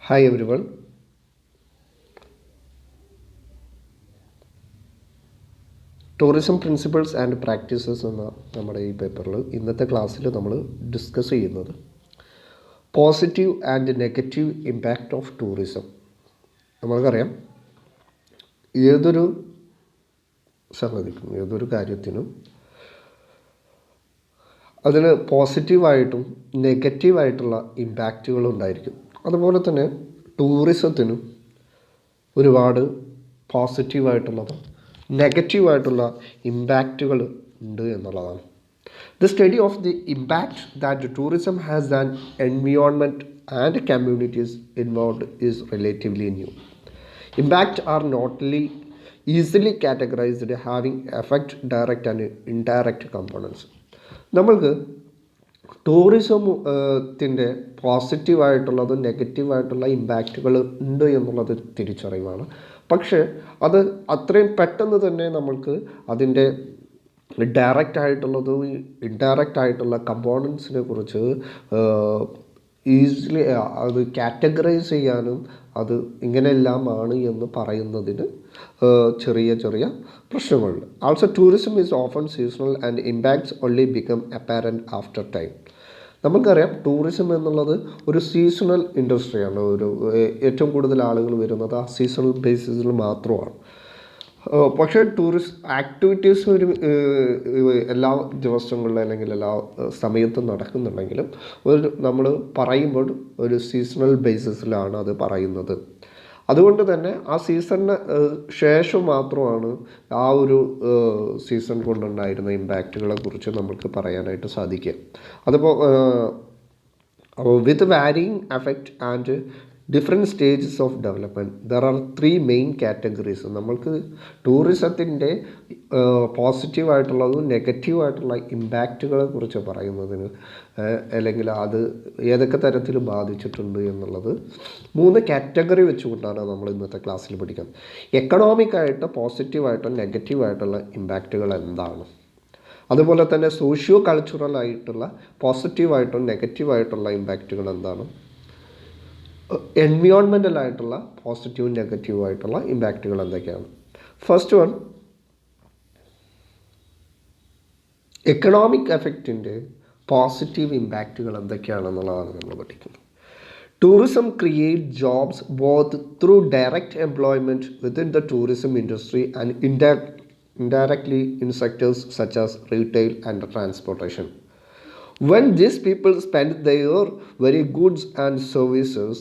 Hi everyone. Tourism principles and practices എന്ന നമ്മുടെ ഈ പേപ്പറിൽ ഇന്നത്തെ ക്ലാസ്സിൽ നമ്മൾ ഡിസ്കസ് ചെയ്യുന്നത് positive and negative impact of tourism. നമ്മൾക്കറിയാം, ഏതൊരു സംഗതിക്കും ഏതൊരു കാര്യത്തിനും അതിന് പോസിറ്റീവായിട്ടും നെഗറ്റീവായിട്ടുള്ള ഇമ്പാക്റ്റുകൾ ഉണ്ടായിരിക്കും. അതുപോലെ തന്നെ ടൂറിസത്തിനും ഒരുപാട് പോസിറ്റീവായിട്ടുള്ളതും നെഗറ്റീവായിട്ടുള്ള ഇമ്പാക്റ്റുകൾ ഉണ്ട് എന്നുള്ളതാണ്. The study of the impact that tourism has an environment and communities involved is relatively new. Impact are not easily categorized having effect direct and indirect components. നമ്മൾക്ക് ടൂറിസത്തിൻ്റെ പോസിറ്റീവായിട്ടുള്ളതും നെഗറ്റീവായിട്ടുള്ള ഇമ്പാക്റ്റുകൾ ഉണ്ട് എന്നുള്ളത് തിരിച്ചറിവാണ്. പക്ഷേ അത് അത്രയും പെട്ടെന്ന് തന്നെ നമ്മൾക്ക് അതിൻ്റെ ഡയറക്റ്റ് ആയിട്ടുള്ളതും ഇൻഡയറക്റ്റ് ആയിട്ടുള്ള കമ്പോണൻസിനെ കുറിച്ച് ഈസിലി അത് കാറ്റഗറൈസ് ചെയ്യാനും അത് ഇങ്ങനെയെല്ലാമാണ് എന്ന് പറയുന്നതിന് ചെറിയ ചെറിയ പ്രശ്നങ്ങളുണ്ട്. Also tourism is often seasonal and impacts only become apparent after time. നമുക്കറിയാം, ടൂറിസം എന്നുള്ളത് ഒരു സീസണൽ ഇൻഡസ്ട്രിയാണ്. ഏറ്റവും കൂടുതൽ ആളുകൾ വരുന്നത് ആ സീസണൽ ബേസിസിൽ മാത്രമാണ്. പക്ഷേ ടൂറിസ്റ്റ് ആക്ടിവിറ്റീസ് എല്ലാ ദിവസങ്ങളിലും അല്ലെങ്കിൽ എല്ലാ സമയത്തും നടക്കുന്നുണ്ടെങ്കിലും നമ്മൾ പറയുമ്പോൾ ഒരു സീസണൽ ബേസിസിലാണ് അത് പറയുന്നത്. അതുകൊണ്ട് തന്നെ ആ സീസണിന് ശേഷം മാത്രമാണ് ആ ഒരു സീസൺ കൊണ്ടുണ്ടായിരുന്ന ഇമ്പാക്റ്റുകളെ കുറിച്ച് നമുക്ക് പറയാനായിട്ട് സാധിക്കുക. അതിപ്പോൾ with varying effect and different stages of development, there are three main categories. നമ്മൾക്ക് ടൂറിസത്തിൻ്റെ പോസിറ്റീവായിട്ടുള്ളതും നെഗറ്റീവായിട്ടുള്ള ഇമ്പാക്റ്റുകളെ കുറിച്ച് പറയുന്നതിന് അല്ലെങ്കിൽ അത് ഏതൊക്കെ തരത്തിൽ ബാധിച്ചിട്ടുണ്ട് എന്നുള്ളത് 3 കാറ്റഗറി വെച്ചുകൊണ്ടാണ് നമ്മൾ ഇന്നത്തെ ക്ലാസ്സിൽ പഠിക്കുന്നത്. എക്കണോമിക്കായിട്ട് പോസിറ്റീവായിട്ടും നെഗറ്റീവായിട്ടുള്ള ഇമ്പാക്റ്റുകൾ എന്താണ്, അതുപോലെ തന്നെ സോഷ്യോ കൾച്ചറലായിട്ടുള്ള പോസിറ്റീവായിട്ടും നെഗറ്റീവായിട്ടുള്ള ഇമ്പാക്റ്റുകൾ എന്താണ്, എൻവിയോൺമെൻ്റലായിട്ടുള്ള പോസിറ്റീവും നെഗറ്റീവായിട്ടുള്ള ഇമ്പാക്റ്റുകൾ എന്തൊക്കെയാണ്. ഫസ്റ്റ് വൺ, എക്കണോമിക് എഫക്റ്റിൻ്റെ പോസിറ്റീവ് ഇമ്പാക്റ്റുകൾ എന്തൊക്കെയാണെന്നുള്ളതാണ് നമ്മൾ പഠിക്കുന്നത്. Tourism create jobs both through direct employment within the tourism industry and indirectly in sectors such as retail and transportation. When these people spend their very goods and services,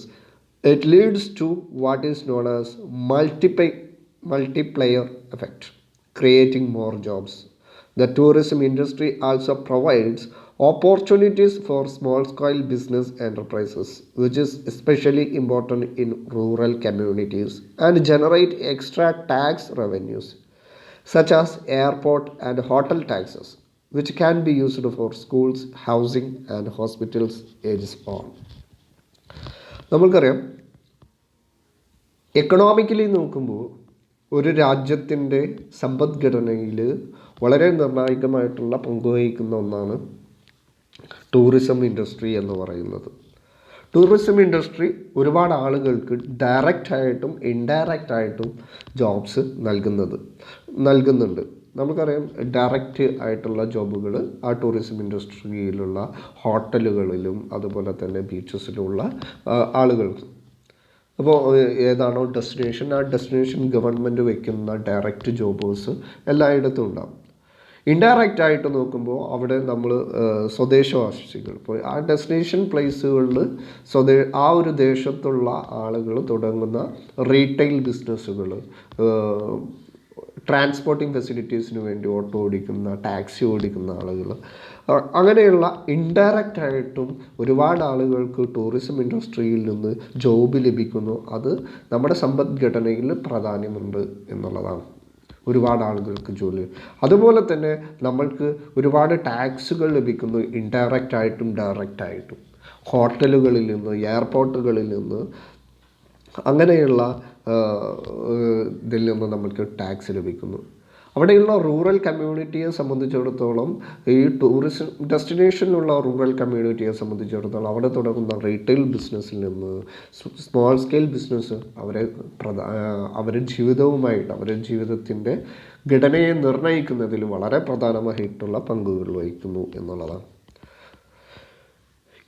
it leads to what is known as multiplier effect, creating more jobs. The tourism industry also provides opportunities for small-scale business enterprises, which is especially important in rural communities, and generate extra tax revenues such as airport and hotel taxes, which can be used for schools, housing and hospitals, as on. നമ്മൾക്കറിയാം, economically നോക്കുമ്പോൾ ഒരു രാജ്യത്തിൻ്റെ സമ്പദ്ഘടനയിൽ വളരെ നിർണായകമായിട്ടുള്ള പങ്കുവഹിക്കുന്ന ഒന്നാണ് tourism industry എന്ന് പറയുന്നത്. Tourism industry ഒരുപാട് ആളുകൾക്ക് ഡയറക്റ്റായിട്ടും ഇൻഡയറക്റ്റായിട്ടും ജോബ്സ് നൽകുന്നുണ്ട്. നമുക്കറിയാം, ഡയറക്റ്റ് ആയിട്ടുള്ള ജോബുകൾ ആ ടൂറിസം ഇൻഡസ്ട്രിയിലുള്ള ഹോട്ടലുകളിലും അതുപോലെ തന്നെ ബീച്ചസിലുള്ള ആളുകൾക്ക്. അപ്പോൾ ഏതാണോ ഡെസ്റ്റിനേഷൻ, ആ ഡെസ്റ്റിനേഷൻ ഗവൺമെൻറ് വയ്ക്കുന്ന ഡയറക്റ്റ് ജോബേഴ്സ് എല്ലായിടത്തും ഉണ്ടാകും. ഇൻഡയറക്റ്റ് ആയിട്ട് നോക്കുമ്പോൾ അവിടെ നമ്മൾ സ്വദേശവാസികൾ, ഇപ്പോൾ ആ ഡെസ്റ്റിനേഷൻ പ്ലേസുകളിൽ ആ ഒരു ദേശത്തുള്ള ആളുകൾ തുടങ്ങുന്ന റീറ്റെയിൽ ബിസിനസ്സുകൾ, ട്രാൻസ്പോർട്ടിംഗ് ഫെസിലിറ്റീസിന് വേണ്ടി ഓട്ടോ ഓടിക്കുന്ന, ടാക്സി ഓടിക്കുന്ന ആളുകൾ, അങ്ങനെയുള്ള ഇൻഡയറക്റ്റ് ആയിട്ടും ഒരുപാട് ആളുകൾക്ക് ടൂറിസം ഇൻഡസ്ട്രിയിൽ നിന്ന് ജോബ് ലഭിക്കുന്നു. അത് നമ്മുടെ സമ്പദ്ഘടനയിൽ പ്രാധാന്യമുണ്ട് എന്നുള്ളതാണ്. ഒരുപാട് ആളുകൾക്ക് ജോലി. അതുപോലെ തന്നെ നമ്മൾക്ക് ഒരുപാട് ടാക്സുകൾ ലഭിക്കുന്നു, ഇൻഡയറക്റ്റ് ആയിട്ടും ഡയറക്റ്റ് ആയിട്ടും. ഹോട്ടലുകളിൽ നിന്ന്, എയർപോർട്ടുകളിൽ നിന്ന്, അങ്ങനെയുള്ള ഇതിൽ നിന്ന് നമ്മൾക്ക് ടാക്സ് ലഭിക്കുന്നു. അവിടെയുള്ള റൂറൽ കമ്മ്യൂണിറ്റിയെ സംബന്ധിച്ചിടത്തോളം, ഈ ടൂറിസം ഡെസ്റ്റിനേഷനിലുള്ള റൂറൽ കമ്മ്യൂണിറ്റിയെ സംബന്ധിച്ചിടത്തോളം അവിടെ തുടങ്ങുന്ന റീറ്റെയിൽ ബിസിനസ്സിൽ നിന്ന് സ്മോൾ സ്കെയിൽ ബിസിനസ് അവരുടെ ജീവിതവുമായിട്ട്, അവരുടെ ജീവിതത്തിൻ്റെ ഘടനയെ നിർണ്ണയിക്കുന്നതിൽ വളരെ പ്രധാനമായിട്ടുള്ള പങ്കുകൾ വഹിക്കുന്നു എന്നുള്ളതാണ്.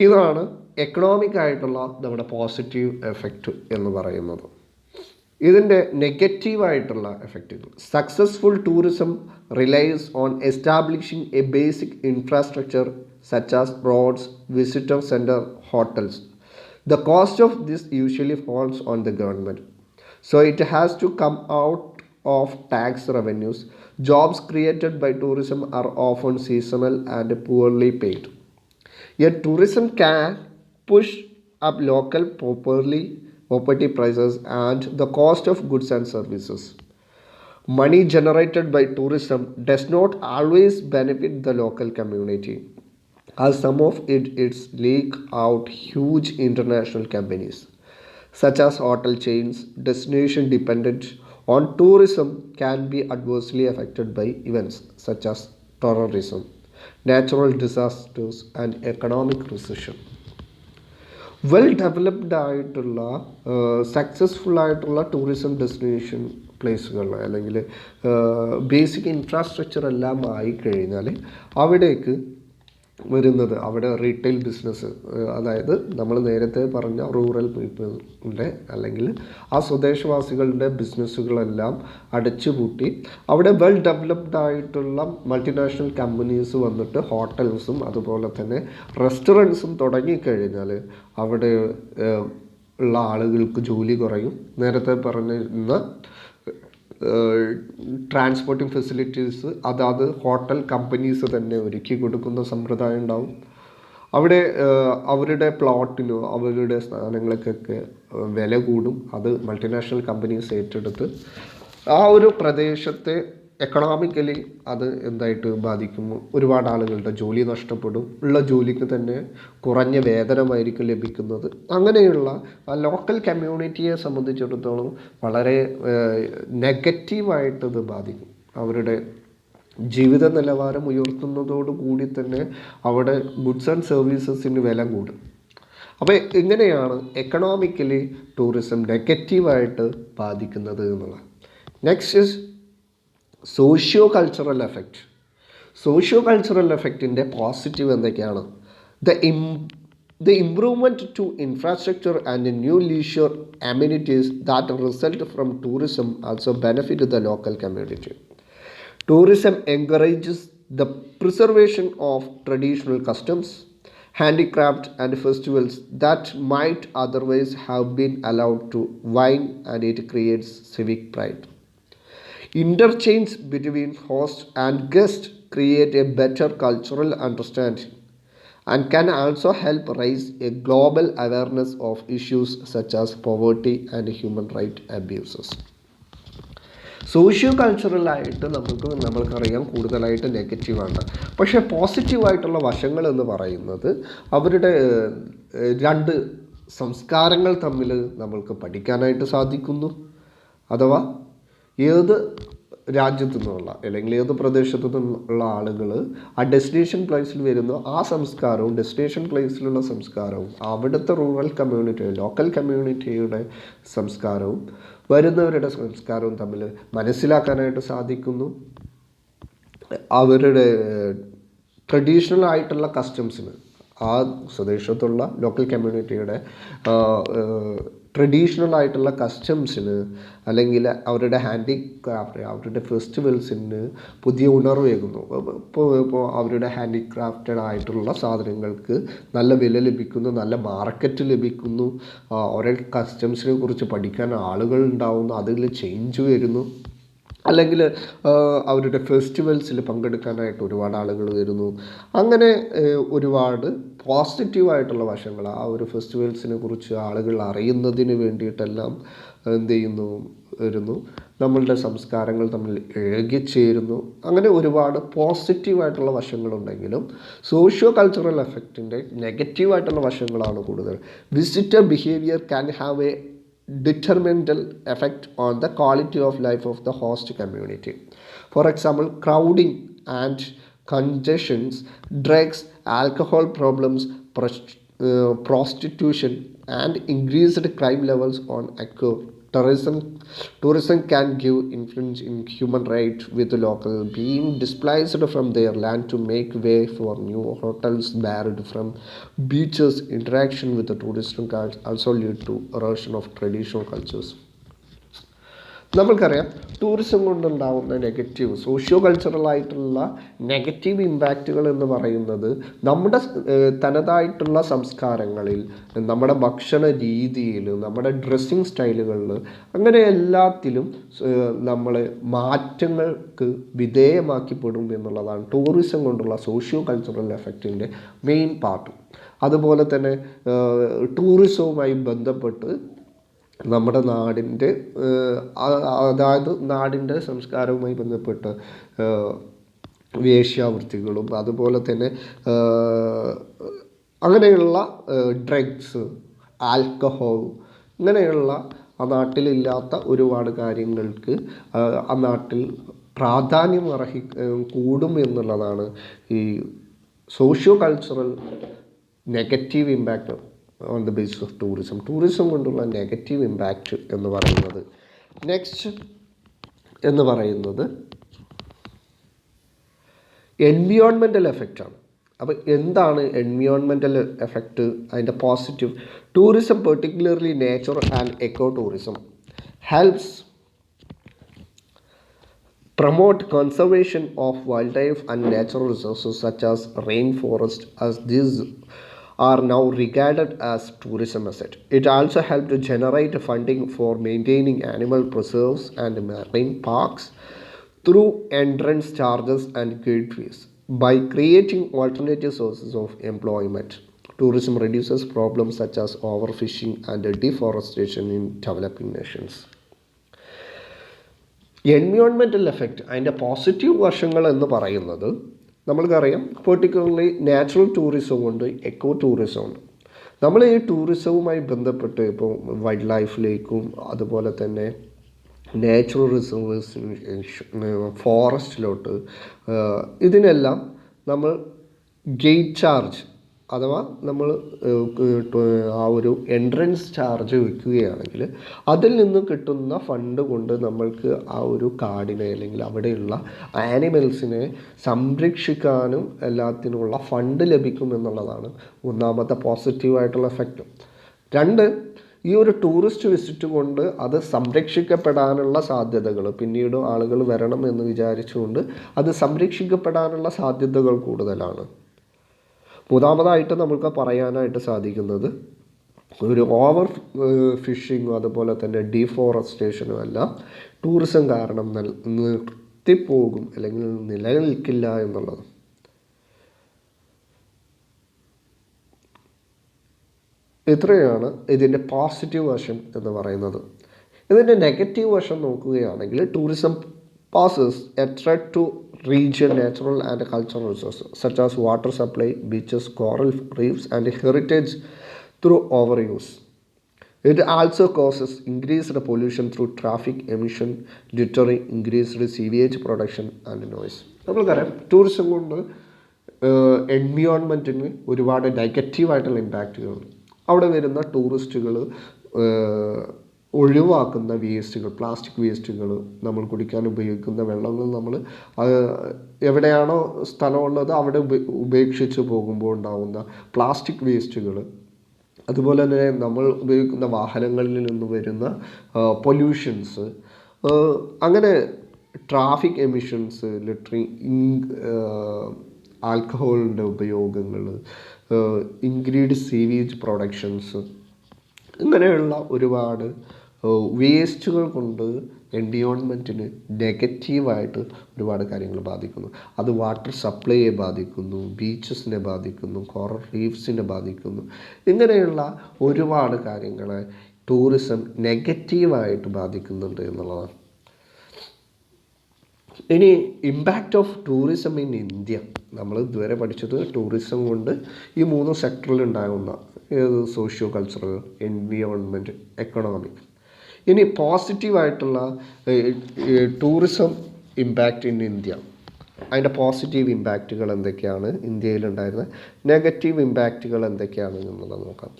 ഇതാണ് എക്കണോമിക് ആയിട്ടുള്ള നമ്മുടെ പോസിറ്റീവ് എഫക്റ്റ് എന്ന് പറയുന്നത്. ഇതിൻ്റെ നെഗറ്റീവായിട്ടുള്ള എഫക്റ്റുകൾ: successful tourism relies on establishing a basic infrastructure such as roads, visitor centre, hotels. The cost of this usually falls on the government, so it has to come out of tax revenues. Jobs created by tourism are often seasonal and poorly paid. Yet tourism can push up local property prices and the cost of goods and services. Money generated by tourism does not always benefit the local community, as some of its leak out huge international companies, such as hotel chains. Destination dependent on tourism can be adversely affected by events such as terrorism, natural disasters, and economic recession. Well developed ആയിട്ടുള്ള successful ആയിട്ടുള്ള tourism destination പ്ലേസുകൾ അല്ലെങ്കിൽ basic infrastructure എല്ലാം ആയിക്കഴിഞ്ഞാൽ അവിടേക്ക് വരുന്നത്, അവിടെ retail business, അതായത് നമ്മൾ നേരത്തെ പറഞ്ഞ റൂറൽ പീപ്പിളിൻ്റെ അല്ലെങ്കിൽ ആ സ്വദേശവാസികളുടെ ബിസിനസ്സുകളെല്ലാം അടച്ചുപൂട്ടി അവിടെ വെൽ ഡെവലപ്ഡ് ആയിട്ടുള്ള മൾട്ടിനാഷണൽ കമ്പനീസ് വന്നിട്ട് ഹോട്ടൽസും അതുപോലെ തന്നെ റെസ്റ്റോറൻറ്റ്സും തുടങ്ങിക്കഴിഞ്ഞാൽ അവിടെ ഉള്ള ആളുകൾക്ക് ജോലി കുറയും. നേരത്തെ പറഞ്ഞിരുന്ന ട്രാൻസ്പോർട്ടിംഗ് ഫെസിലിറ്റീസ് അതാത് ഹോട്ടൽ കമ്പനീസ് തന്നെ ഒരുക്കി കൊടുക്കുന്ന സമ്പ്രദായം ഉണ്ടാവും. അവിടെ അവരുടെ പ്ലോട്ടിനോ അവരുടെ സ്ഥാനങ്ങൾക്കൊക്കെ വില കൂടും. അത് മൾട്ടിനാഷണൽ കമ്പനീസ് ഏറ്റെടുത്ത് ആ ഒരു പ്രദേശത്തെ എക്കണോമിക്കലി അത് എന്തായിട്ട് ബാധിക്കും? ഒരുപാട് ആളുകളുടെ ജോലി നഷ്ടപ്പെടും. ഉള്ള ജോലിക്ക് തന്നെ കുറഞ്ഞ വേതനമായിരിക്കും ലഭിക്കുന്നത്. അങ്ങനെയുള്ള ലോക്കൽ കമ്മ്യൂണിറ്റിയെ സംബന്ധിച്ചിടത്തോളം വളരെ നെഗറ്റീവായിട്ട് ഇത് ബാധിക്കും. അവരുടെ ജീവിത നിലവാരം ഉയർത്തുന്നതോടുകൂടി തന്നെ അവിടെ ഗുഡ്സ് ആൻഡ് സർവീസസിന് വില കൂടും. അപ്പോൾ ഇങ്ങനെയാണ് എക്കണോമിക്കലി ടൂറിസം നെഗറ്റീവായിട്ട് ബാധിക്കുന്നത് എന്നുള്ളത്. Next is socio cultural effect. Socio cultural എഫക്റ്റിൻ്റെ പോസിറ്റീവ് എന്തൊക്കെയാണ്? The improvement to infrastructure and new leisure amenities that result from tourism also benefit the local community. Tourism encourages the preservation of traditional customs, handicraft, and festivals that might otherwise have been allowed to wane, and it creates civic pride. Interchange between host and guest create a better cultural understanding and can also help raise a global awareness of issues such as poverty and human rights abuses. Socio കൾച്ചറലായിട്ട് നമ്മൾക്കറിയാം കൂടുതലായിട്ട് നെഗറ്റീവാണ്. പക്ഷേ പോസിറ്റീവായിട്ടുള്ള വശങ്ങൾ എന്ന് പറയുന്നത് അവരുടെ രണ്ട് സംസ്കാരങ്ങൾ തമ്മിൽ നമ്മൾക്ക് പഠിക്കാനായിട്ട് സാധിക്കുന്നു. അഥവാ ഏത് രാജ്യത്തു നിന്നുള്ള അല്ലെങ്കിൽ ഏത് പ്രദേശത്തു നിന്നുള്ള ആളുകൾ ആ ഡെസ്റ്റിനേഷൻ പ്ലേസിൽ വരുന്നു, ആ സംസ്കാരവും ഡെസ്റ്റിനേഷൻ പ്ലേസിലുള്ള സംസ്കാരവും അവിടുത്തെ റൂറൽ കമ്മ്യൂണിറ്റി ലോക്കൽ കമ്മ്യൂണിറ്റിയുടെ സംസ്കാരവും വരുന്നവരുടെ സംസ്കാരവും തമ്മിൽ മനസ്സിലാക്കാനായിട്ട് സാധിക്കുന്നു. അവരുടെ ട്രഡീഷണൽ ആയിട്ടുള്ള കസ്റ്റംസിന്, ആ സ്വദേശത്തുള്ള ലോക്കൽ കമ്മ്യൂണിറ്റിയുടെ ട്രഡീഷണൽ ആയിട്ടുള്ള കസ്റ്റംസിന് അല്ലെങ്കിൽ അവരുടെ ഹാൻഡിക്രാഫ്റ്റ്, അവരുടെ ഫെസ്റ്റിവൽസിന് പുതിയ ഉണർവേകുന്നു. ഇപ്പോൾ അവരുടെ ഹാൻഡിക്രാഫ്റ്റഡ് ആയിട്ടുള്ള സാധനങ്ങൾക്ക് നല്ല വില ലഭിക്കുന്നു, നല്ല മാർക്കറ്റ് ലഭിക്കുന്നു. ഓരോ കസ്റ്റംസിനെ കുറിച്ച് പഠിക്കാൻ ആളുകൾ ഉണ്ടാവുന്നു, അതിൽ ചേഞ്ച് വരുന്നു. അല്ലെങ്കിൽ അവരുടെ ഫെസ്റ്റിവൽസിൽ പങ്കെടുക്കാനായിട്ട് ഒരുപാട് ആളുകൾ വരുന്നു. അങ്ങനെ ഒരുപാട് പോസിറ്റീവായിട്ടുള്ള വശങ്ങൾ ആ ഒരു ഫെസ്റ്റിവൽസിനെ കുറിച്ച് ആളുകൾ അറിയുന്നതിന് വേണ്ടിയിട്ടെല്ലാം എന്ത് ചെയ്യുന്നു വരുന്നു. നമ്മളുടെ സംസ്കാരങ്ങൾ തമ്മിൽ ഇഴകിച്ചേരുന്നു. അങ്ങനെ ഒരുപാട് പോസിറ്റീവായിട്ടുള്ള വശങ്ങളുണ്ടെങ്കിലും സോഷ്യോ കൾച്ചറൽ എഫക്റ്റിൻ്റെ നെഗറ്റീവായിട്ടുള്ള വശങ്ങളാണ് കൂടുതൽ. Visitor behaviour can have A detrimental effect on the quality of life of the host community. For example, crowding and congestions, drugs, alcohol problems, prostitution, and increased crime levels on occur. Tourism can give influence in human rights, with local being displaced from their land to make way for new hotels barred from beaches. Interaction with the tourism can also lead to erosion of traditional cultures. നമ്മൾക്കറിയാം tourism കൊണ്ടുണ്ടാകുന്ന negative socio കൾച്ചറലായിട്ടുള്ള negative ഇമ്പാക്റ്റുകൾ എന്ന് പറയുന്നത് നമ്മുടെ തനതായിട്ടുള്ള സംസ്കാരങ്ങളിൽ, നമ്മുടെ ഭക്ഷണ രീതിയിൽ, നമ്മുടെ ഡ്രസ്സിങ് സ്റ്റൈലുകളിൽ, അങ്ങനെ എല്ലാത്തിലും നമ്മൾ മാറ്റങ്ങൾക്ക് വിധേയമാക്കിപ്പെടും എന്നുള്ളതാണ് ടൂറിസം കൊണ്ടുള്ള സോഷ്യോ കൾച്ചറൽ എഫക്റ്റിൻ്റെ മെയിൻ പാർട്ട്. അതുപോലെ തന്നെ ടൂറിസവുമായി ബന്ധപ്പെട്ട് നമ്മുടെ നാടിൻ്റെ അതായത് നാടിൻ്റെ സംസ്കാരവുമായി ബന്ധപ്പെട്ട് വേശ്യാവൃത്തികളും അതുപോലെ തന്നെ അങ്ങനെയുള്ള ഡ്രഗ്സ്, ആൽക്കഹോൾ, ഇങ്ങനെയുള്ള ആ നാട്ടിലില്ലാത്ത ഒരുപാട് കാര്യങ്ങൾക്ക് ആ നാട്ടിൽ പ്രാധാന്യം കൂടും എന്നുള്ളതാണ് ഈ socio cultural negative impact on the basis of tourism കൊണ്ടുള്ള നെഗറ്റീവ് ഇമ്പാക്റ്റ് എന്ന് പറയുന്നത്. നെക്സ്റ്റ് എന്ന് പറയുന്നത് എൻവിയോൺമെൻ്റൽ എഫക്റ്റാണ്. അപ്പോൾ എന്താണ് എൻവിയോൺമെൻ്റൽ എഫക്റ്റ്? അതിൻ്റെ positive tourism, particularly nature and eco tourism, helps promote conservation of wildlife and natural resources such as rainforest, as these are now regarded as tourism asset. It also helps to generate funding for maintaining animal preserves and marine parks through entrance charges and gate fees. By creating alternative sources of employment, tourism reduces problems such as overfishing and deforestation in developing nations. എൻവിയോൺമെൻ്റൽ effect, അതിൻ്റെ positive വശങ്ങൾ എന്ന് പറയുന്നത് നമ്മൾക്കറിയാം, particularly natural tourism ഉണ്ട്, eco tourism ഉണ്ട്. നമ്മൾ ഈ ടൂറിസവുമായി ബന്ധപ്പെട്ട് ഇപ്പോൾ വൈൽഡ് ലൈഫിലേക്കും അതുപോലെ തന്നെ നാച്ചുറൽ റിസർവേഴ്സ്, ഫോറസ്റ്റിലോട്ട്, ഇതിനെല്ലാം നമ്മൾ ഗേറ്റ് ചാർജ് അഥവാ നമ്മൾ ആ ഒരു എൻട്രൻസ് ചാർജ് വയ്ക്കുകയാണെങ്കിൽ അതിൽ നിന്ന് കിട്ടുന്ന ഫണ്ട് കൊണ്ട് നമ്മൾക്ക് ആ ഒരു കാടിനെ അല്ലെങ്കിൽ അവിടെയുള്ള ആനിമൽസിനെ സംരക്ഷിക്കാനും എല്ലാത്തിനുമുള്ള ഫണ്ട് ലഭിക്കും എന്നുള്ളതാണ് ഒന്നാമത്തെ പോസിറ്റീവായിട്ടുള്ള എഫക്റ്റ്. രണ്ട്, ഈ ഒരു ടൂറിസ്റ്റ് വിസിറ്റ് കൊണ്ട് അത് സംരക്ഷിക്കപ്പെടാനുള്ള സാധ്യതകൾ, പിന്നീട് ആളുകൾ വരണം എന്ന് വിചാരിച്ചുകൊണ്ട് അത് സംരക്ഷിക്കപ്പെടാനുള്ള സാധ്യതകൾ കൂടുതലാണ്. മൂന്നാമതായിട്ട് നമുക്ക് പറയാനായിട്ട് സാധിക്കുന്നത് ഒരു ഓവർ ഫിഷിങ്ങും അതുപോലെ തന്നെ ഡീഫോറസ്റ്റേഷനും എല്ലാം ടൂറിസം കാരണം നിർത്തിപ്പോകും അല്ലെങ്കിൽ നിലനിൽക്കില്ല എന്നുള്ളത്. ഇത്രയാണ് ഇതിൻ്റെ പോസിറ്റീവ് വശം എന്ന് പറയുന്നത്. ഇതിൻ്റെ നെഗറ്റീവ് വശം നോക്കുകയാണെങ്കിൽ tourism poses a threat to regional natural and cultural resources such as water supply, beaches, coral reefs and heritage through overuse. It also causes increased pollution through traffic emission, littering, increased sewage production and noise. നമ്മൾക്കറിയാം tourism കൊണ്ട് എൻവിയോൺമെൻറ്റിന് ഒരുപാട് നെഗറ്റീവായിട്ടുള്ള ഇമ്പാക്റ്റുകളുണ്ട്. അവിടെ വരുന്ന ടൂറിസ്റ്റുകൾ ഒഴിവാക്കുന്ന വേസ്റ്റുകൾ, plastic വേസ്റ്റുകൾ, നമ്മൾ കുടിക്കാൻ ഉപയോഗിക്കുന്ന വെള്ളങ്ങൾ നമ്മൾ എവിടെയാണോ സ്ഥലമുള്ളത് അവിടെ ഉപേക്ഷിച്ച് പോകുമ്പോൾ ഉണ്ടാകുന്ന പ്ലാസ്റ്റിക് വേസ്റ്റുകൾ, അതുപോലെ തന്നെ നമ്മൾ ഉപയോഗിക്കുന്ന വാഹനങ്ങളിൽ നിന്ന് വരുന്ന പൊല്യൂഷൻസ്, അങ്ങനെ ട്രാഫിക് എമിഷൻസ്, ലിറ്ററിങ്, ആൽക്കഹോളിൻ്റെ ഉപയോഗങ്ങൾ, ഇൻക്രീഡ് സീവേജ് പ്രൊഡക്ഷൻസ്, ഇങ്ങനെയുള്ള ഒരുപാട് വേസ്റ്റുകൾ കൊണ്ട് എൻവിയോൺമെൻറ്റിന് നെഗറ്റീവായിട്ട് ഒരുപാട് കാര്യങ്ങൾ ബാധിക്കുന്നു. അത് വാട്ടർ സപ്ലൈയെ ബാധിക്കുന്നു, ബീച്ചസിനെ ബാധിക്കുന്നു, കോറൽ റീഫ്സിനെ ബാധിക്കുന്നു. ഇങ്ങനെയുള്ള ഒരുപാട് കാര്യങ്ങളെ ടൂറിസം നെഗറ്റീവായിട്ട് ബാധിക്കുന്നുണ്ട് എന്നുള്ളതാണ്. ഇനി impact of tourism in India, നമ്മൾ ഇതുവരെ പഠിച്ചത് ടൂറിസം കൊണ്ട് ഈ 3 സെക്ടറിൽ ഉണ്ടാകുന്ന സോഷ്യോ കൾച്ചറൽ, എൻവിയോൺമെൻറ്റ്, എക്കണോമിക്. ഇനി പോസിറ്റീവായിട്ടുള്ള ടൂറിസം ഇമ്പാക്റ്റ് ഇൻ ഇന്ത്യ, അതിൻ്റെ പോസിറ്റീവ് ഇമ്പാക്റ്റുകൾ എന്തൊക്കെയാണ് ഇന്ത്യയിലുണ്ടായിരുന്നത്, നെഗറ്റീവ് ഇമ്പാക്റ്റുകൾ എന്തൊക്കെയാണ് എന്നുള്ളത് നോക്കാം.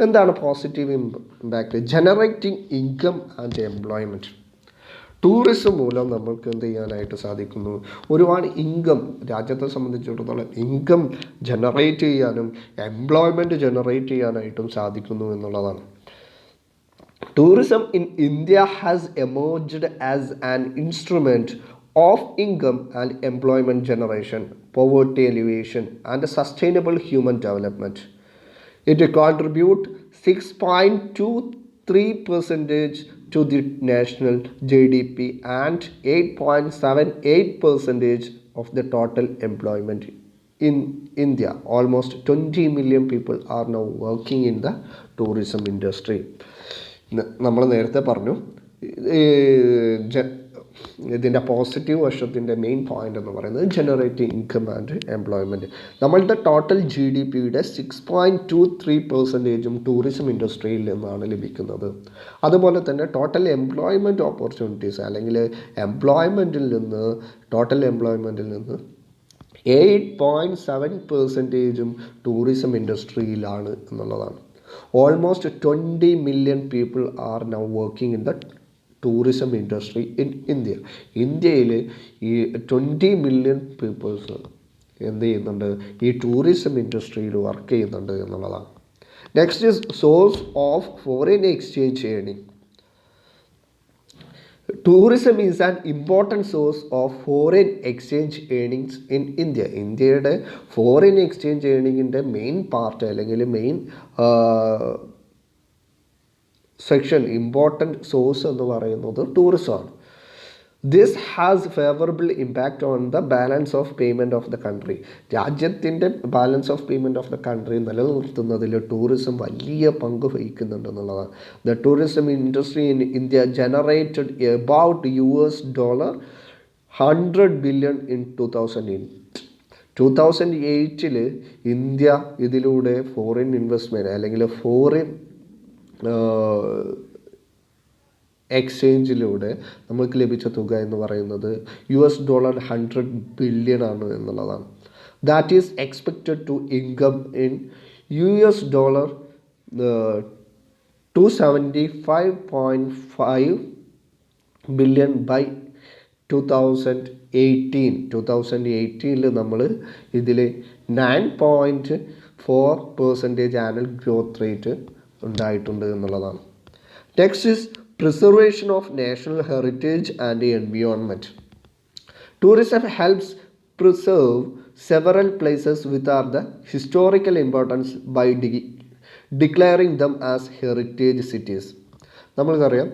എന്താണ് positive impact? Generating income and employment. Tourism മൂലം നമ്മൾക്ക് എന്ത് ചെയ്യാനായിട്ട് സാധിക്കുന്നു? ഒരുപാട് ഇൻകം, രാജ്യത്തെ സംബന്ധിച്ചിടത്തോളം ഇൻകം ജനറേറ്റ് ചെയ്യാനും എംപ്ലോയ്മെൻറ്റ് ജനറേറ്റ് ചെയ്യാനായിട്ടും സാധിക്കുന്നു എന്നുള്ളതാണ്. Tourism in India has emerged as an instrument of income and employment generation, poverty alleviation, and sustainable human development. It contributes 6.23% to the national GDP and 8.78% of the total employment in India. Almost 20 million people are now working in the tourism industry. നമ്മൾ നേരത്തെ പറഞ്ഞു ഇതിൻ്റെ positive വശത്തിൻ്റെ main point എന്ന് പറയുന്നത് generating income and employment. നമ്മളുടെ total GDPയുടെ 6.23% tourism ഇൻഡസ്ട്രിയിൽ നിന്നാണ് ലഭിക്കുന്നത്. അതുപോലെ തന്നെ ടോട്ടൽ എംപ്ലോയ്മെൻറ്റ് ഓപ്പർച്യൂണിറ്റീസ് അല്ലെങ്കിൽ ടോട്ടൽ എംപ്ലോയ്മെൻറ്റിൽ നിന്ന് 8.7% ടൂറിസം ഇൻഡസ്ട്രിയിലാണ് എന്നുള്ളതാണ്. Almost 20 million people are now working in the tourism industry in India. ഇന്ത്യയിൽ ഈ 20 million പീപ്പിൾസ് എന്ത് ചെയ്യുന്നുണ്ട്? ഈ ടൂറിസം ഇൻഡസ്ട്രിയിൽ വർക്ക് ചെയ്യുന്നുണ്ട് എന്നുള്ളതാണ്. Next is source of foreign exchange earning. Tourism is an important source of foreign exchange earnings in India. ഇന്ത്യയുടെ foreign exchange ഏർണിങ്ങിൻ്റെ മെയിൻ പാർട്ട് അല്ലെങ്കിൽ മെയിൻ സെക്ഷൻ, ഇമ്പോർട്ടൻറ്റ് സോഴ്സ് എന്ന് പറയുന്നത് ടൂറിസമാണ്. This has favourable impact on the balance of payment of the country. രാജ്യത്തിൻ്റെ balance of payment of the country നിലനിർത്തുന്നതിൽ tourism വലിയ പങ്ക് വഹിക്കുന്നുണ്ട് എന്നുള്ളതാണ്. The tourism industry in India generated about $100 billion in 2008. 2008 India ഇതിലൂടെ ഫോറിൻ ഇൻവെസ്റ്റ്മെൻറ്റ് അല്ലെങ്കിൽ foreign എക്സ്ചേഞ്ചിലൂടെ നമുക്ക് ലഭിച്ച തുക എന്ന് പറയുന്നത് $100 billion ആണ് എന്നുള്ളതാണ്. That is expected to income in $275.5 billion by 2018. നമ്മൾ ഇതിൽ 9.4% ആനുവൽ ഗ്രോത്ത് റേറ്റ് ഉണ്ടായിട്ടുണ്ട് എന്നുള്ളതാണ്. Next is preservation of national heritage and the environment. Tourism helps preserve several places with the historical importance by declaring them as heritage cities. നമ്മൾക്കറിയാം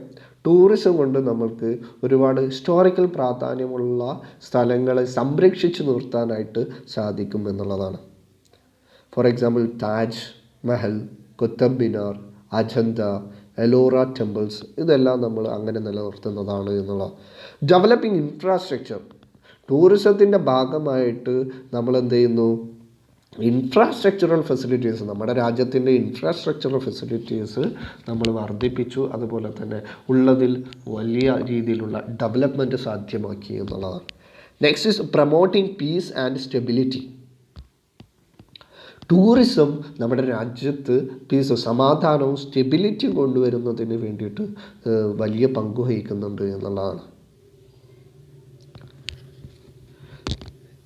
tourism കൊണ്ട് നമ്മൾക്ക് ഒരുപാട് historical പ്രാധാന്യമുള്ള സ്ഥലങ്ങളെ സംരക്ഷിച്ചു നിർത്താനായിട്ട് സാധിക്കും എന്നുള്ളതാണ്. For example Taj Mahal, Qutub Minar, Ajanta, Ellora temples, ഇതെല്ലാം നമ്മൾ അങ്ങനെ നിലനിർത്തുന്നതാണ് എന്നുള്ള. Developing infrastructure. ടൂറിസത്തിൻ്റെ ഭാഗമായിട്ട് നമ്മൾ എന്ത് ചെയ്യുന്നു? ഇൻഫ്രാസ്ട്രക്ചറൽ ഫെസിലിറ്റീസ്, നമ്മുടെ രാജ്യത്തിൻ്റെ ഇൻഫ്രാസ്ട്രക്ചറൽ ഫെസിലിറ്റീസ് നമ്മൾ വർദ്ധിപ്പിച്ചു. അതുപോലെ തന്നെ ഉള്ളതിൽ വലിയ രീതിയിലുള്ള ഡെവലപ്മെൻറ്റ് സാധ്യമാക്കി എന്നുള്ളതാണ്. Next is promoting piece and stability. Tourism നമ്മുടെ രാജ്യത്ത് പീസ്, സമാധാനവും സ്റ്റെബിലിറ്റിയും കൊണ്ടുവരുന്നതിന് വേണ്ടിയിട്ട് വലിയ പങ്ക് വഹിക്കുന്നുണ്ട് എന്നുള്ളതാണ്.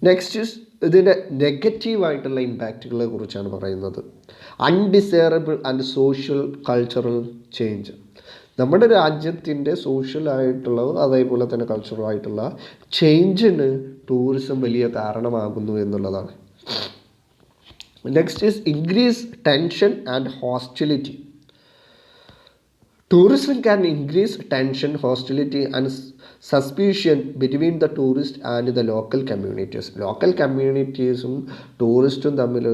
നെക്സ്റ്റ് ഇതിൻ്റെ നെഗറ്റീവായിട്ടുള്ള ഇമ്പാക്റ്റുകളെ കുറിച്ചാണ് പറയുന്നത്. Undesirable and social cultural change. നമ്മുടെ രാജ്യത്തിൻ്റെ സോഷ്യലായിട്ടുള്ള അതേപോലെ തന്നെ കൾച്ചറലായിട്ടുള്ള ചേഞ്ചിന് ടൂറിസം വലിയ കാരണമാകുന്നു എന്നുള്ളതാണ്. Next is increase tension and hostility. Tourism can increase tension, hostility and suspicion between the tourist and the local communities. Local communitiesും ടൂറിസ്റ്റും തമ്മിൽ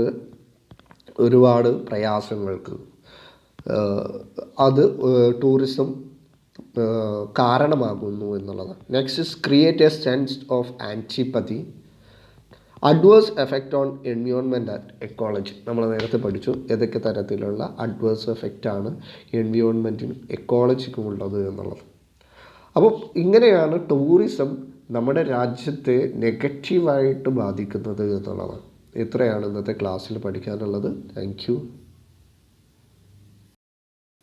ഒരുപാട് പ്രയാസങ്ങൾക്ക് അത് ടൂറിസം കാരണമാകുന്നു എന്നുള്ളതാണ്. Next is create a sense of antipathy. Adverse effect on environment and ecology നമ്മൾ നേരത്തെ പഠിച്ചു ഏതൊക്കെ തരത്തിലുള്ള അഡ്വേഴ്സ് എഫക്റ്റാണ് എൻവിയോൺമെൻറ്റിനും എക്കോളജിക്കും ഉള്ളത് എന്നുള്ളത്. അപ്പോൾ ഇങ്ങനെയാണ് ടൂറിസം നമ്മുടെ രാജ്യത്തെ നെഗറ്റീവായിട്ട് ബാധിക്കുന്നത് എന്നുള്ളതാണ്. ഇത്രയാണ് ഇന്നത്തെ ക്ലാസ്സിൽ പഠിക്കാനുള്ളത്. Thank you.